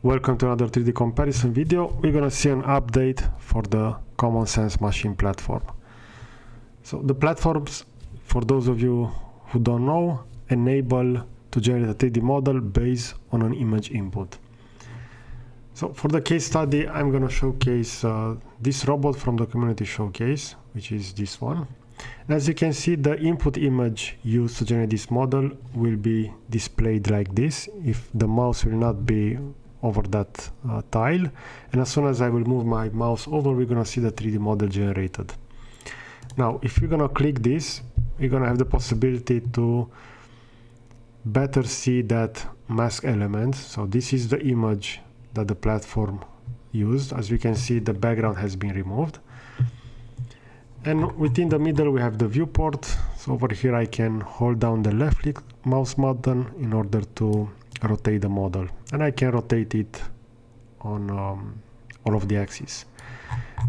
Welcome to another 3D comparison video. We're gonna see an update for the Common Sense Machine platform. So the platforms, for those of you who don't know, enable to generate a 3D model based on an image input. So for the case study, I'm gonna showcase this robot from the community showcase, which is this one. And as you can see, the input image used to generate this model will be displayed like this if the mouse will not be over that tile, and as soon as I will move my mouse over, we're gonna see the 3D model generated. Now if you're gonna click this, you're gonna have the possibility to better see that mask element. So this is the image that the platform used. As we can see, the background has been removed, and within the middle we have the viewport. So over here I can hold down the left click mouse button in order to rotate the model, and I can rotate it on all of the axes.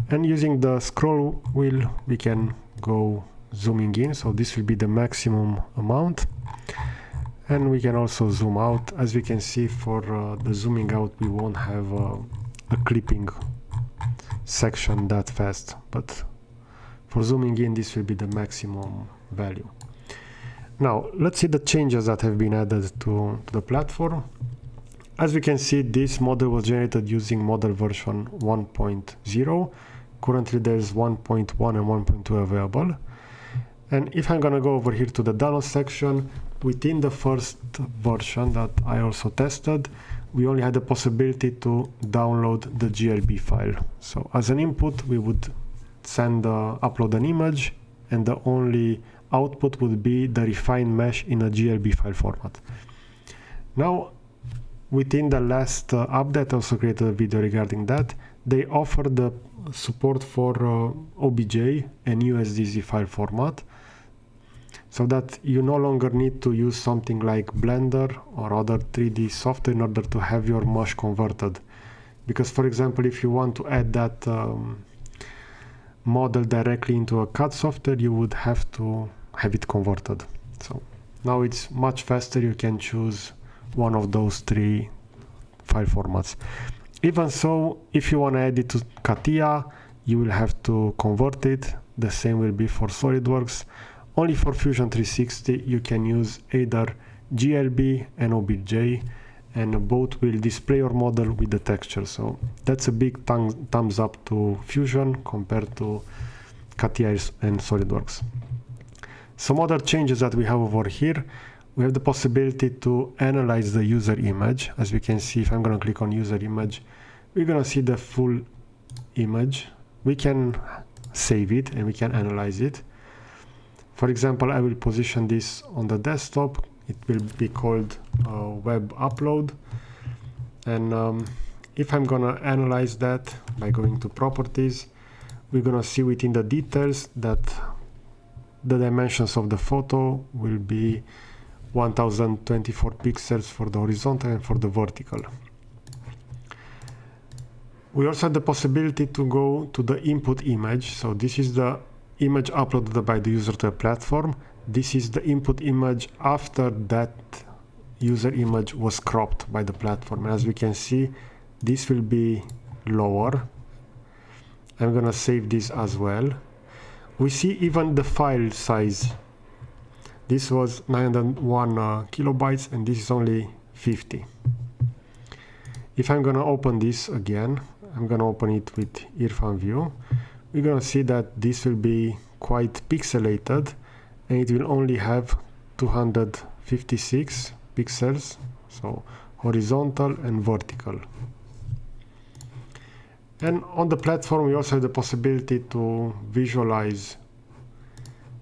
And using the scroll wheel we can go zooming in, so this will be the maximum amount, and we can also zoom out. As we can see, for the zooming out we won't have a clipping section that fast, but for zooming in this will be the maximum value. Now let's see the changes that have been added to the platform. As we can see, this model was generated using model version 1.0. Currently there's 1.1 and 1.2 available. And if I'm gonna go over here to the download section, within the first version that I also tested, we only had the possibility to download the GLB file. So as an input we would upload an image, and the only output would be the refined mesh in a GLB file format. Now within the last update, I also created a video regarding that. They offer the support for OBJ and USDZ file format, so that you no longer need to use something like Blender or other 3D software in order to have your mesh converted. Because for example, if you want to add that model directly into a CAD software, you would have to have it converted. So now it's much faster. You can choose one of those three file formats. Even so, if you want to add it to CATIA, you will have to convert it. The same will be for SolidWorks. Only for Fusion 360 you can use either GLB and OBJ, and both will display your model with the texture. So that's a big thumbs up to Fusion compared to CATIA and SolidWorks. Some other changes that we have over here: we have the possibility to analyze the user image. As we can see, if I'm going to click on user image, we're going to see the full image. We can save it and we can analyze it. For example, I will position this on the desktop. It will be called web upload, and if I'm gonna analyze that by going to properties, we're gonna see within the details that the dimensions of the photo will be 1024 pixels for the horizontal and for the vertical. We also have the possibility to go to the input image. So this is the image uploaded by the user to a platform. This is the input image after that user image was cropped by the platform. And as we can see, this will be lower. I'm gonna save this as well. We see even the file size. This was 901 kilobytes, and this is only 50. If I'm gonna open this again, I'm gonna open it with Irfan View. We're gonna see that this will be quite pixelated, and it will only have 256 pixels, so horizontal and vertical. And on the platform we also have the possibility to visualize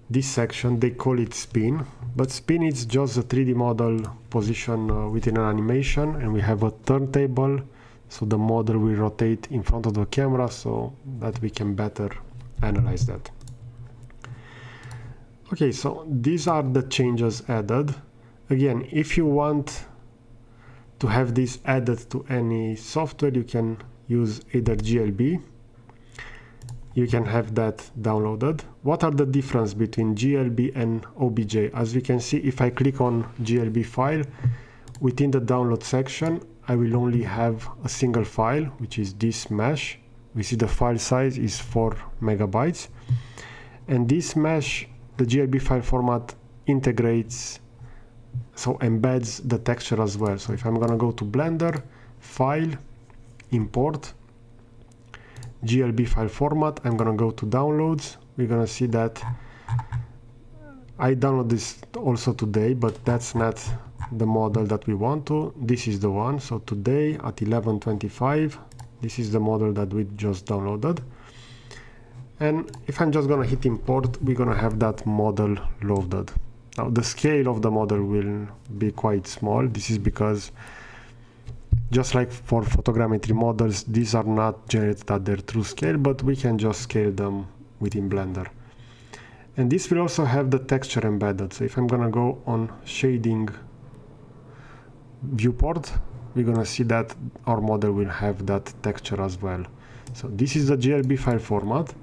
this section. They call it spin, but spin is just a 3D model position within an animation, and we have a turntable, so the model will rotate in front of the camera so that we can better analyze that. Okay, so these are the changes added. Again, if you want to have this added to any software, you can use either GLB. You can have that downloaded. What are the difference between GLB and OBJ? As we can see, if I click on GLB file, within the download section, I will only have a single file, which is this mesh. We see the file size is 4 megabytes. And this mesh, the GLB file format, integrates, so embeds the texture as well. So if I'm gonna go to Blender, File, Import, GLB file format, I'm gonna go to Downloads. We're gonna see that I download this also today, but that's not the model that we want to. This is the one. So today at 11:25, this is the model that we just downloaded. And if I'm just gonna hit import, we're gonna have that model loaded. Now the scale of the model will be quite small. This is because, just like for photogrammetry models, these are not generated at their true scale, but we can just scale them within Blender. And this will also have the texture embedded. So if I'm gonna go on shading viewport, we're gonna see that our model will have that texture as well. So this is the GLB file format.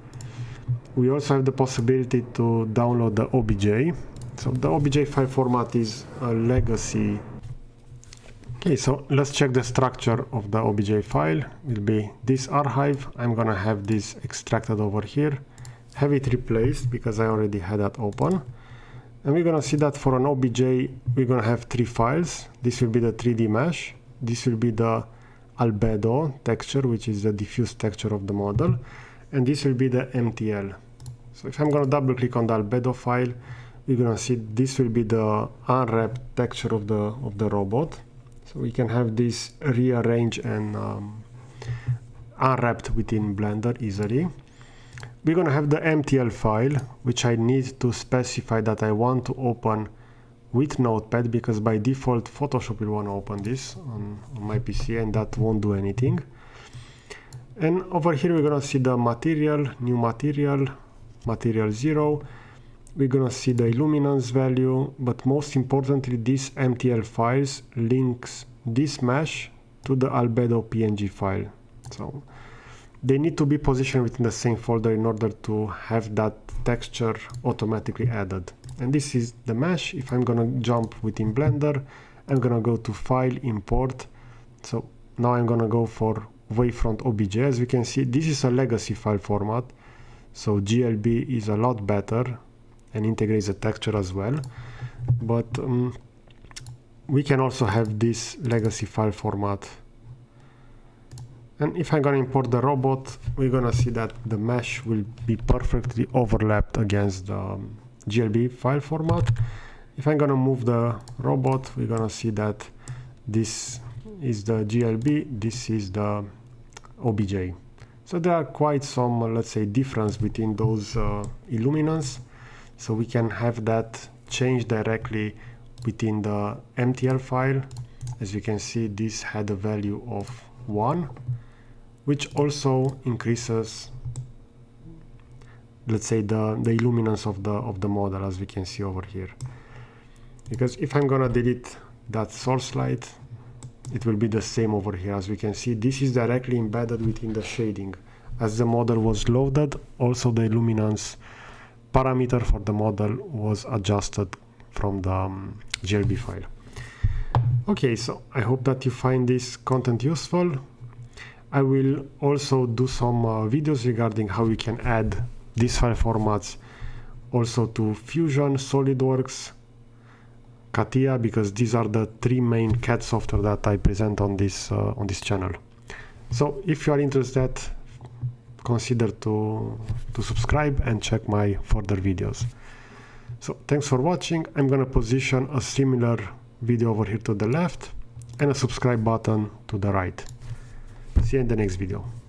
We also have the possibility to download the OBJ. So the OBJ file format is a legacy. Okay, so let's check the structure of the OBJ file. It will be this archive. I'm gonna have this extracted over here, have it replaced because I already had that open. And we're gonna see that for an OBJ, we're gonna have 3 files. This will be the 3D mesh. This will be the albedo texture, which is the diffuse texture of the model. And this will be the MTL. So if I'm gonna double click on the albedo file, we're gonna see this will be the unwrapped texture of the robot. So we can have this rearranged and unwrapped within Blender easily. We're gonna have the MTL file, which I need to specify that I want to open with Notepad, because by default Photoshop will want to open this on my PC, and that won't do anything. And over here we're gonna see the material, new material, material 0. We're gonna see the illuminance value, but most importantly, this MTL files links this mesh to the albedo PNG file. So they need to be positioned within the same folder in order to have that texture automatically added. And this is the mesh. If I'm gonna jump within Blender, I'm gonna go to File, Import. So now I'm gonna go for Wavefront OBJ. As we can see, this is a legacy file format. So GLB is a lot better and integrates the texture as well. But we can also have this legacy file format. And if I'm gonna import the robot, we're gonna see that the mesh will be perfectly overlapped against the GLB file format. If I'm gonna move the robot, we're gonna see that this is the GLB, this is the OBJ. So there are quite some, let's say, difference between those illuminance. So we can have that change directly within the MTL file. As you can see, this had a value of 1, which also increases, let's say, the illuminance of the model, as we can see over here. Because if I'm gonna delete that source light, it will be the same over here. As we can see, this is directly embedded within the shading. As the model was loaded, also the illuminance parameter for the model was adjusted from the GLB file. Okay, so I hope that you find this content useful. I will also do some videos regarding how we can add these file formats also to Fusion, SolidWorks, CATIA, because these are the 3 main CAD software that I present on this channel. So if you are interested, consider to subscribe and check my further videos. So thanks for watching. I'm gonna position a similar video over here to the left and a subscribe button to the right. See you in the next video.